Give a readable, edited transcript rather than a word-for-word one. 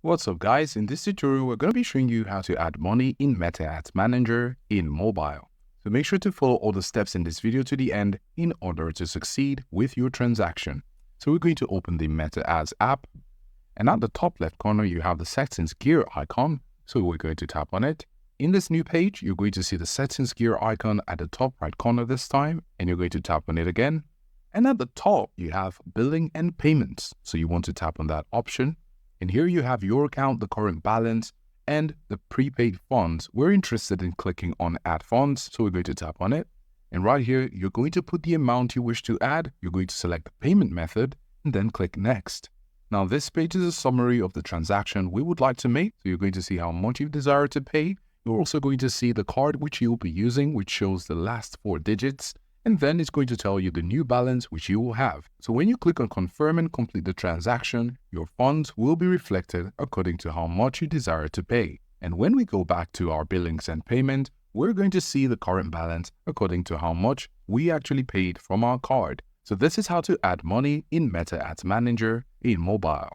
What's up guys, in this tutorial we're going to be showing you how to add money in Meta Ads Manager in mobile. So make sure to follow all the steps in this video to the end in order to succeed with your transaction. So we're going to open the Meta Ads app, and at the top left corner you have the settings gear icon, so we're going to tap on it. In this new page you're going to see the settings gear icon at the top right corner this time, and you're going to tap on it again. And at the top you have billing and payments, so you want to tap on that option. And here you have your account, the current balance, and the prepaid funds. We're interested in clicking on add funds, so we're going to tap on it. And right here, you're going to put the amount you wish to add. You're going to select the payment method and then click next. Now this page is a summary of the transaction we would like to make. So you're going to see how much you desire to pay. You're also going to see the card which you'll be using, which shows the last 4 digits. And then it's going to tell you the new balance which you will have. So when you click on confirm and complete the transaction, your funds will be reflected according to how much you desire to pay. And when we go back to our billings and payment, we're going to see the current balance according to how much we actually paid from our card. So this is how to add money in Meta Ads Manager in mobile.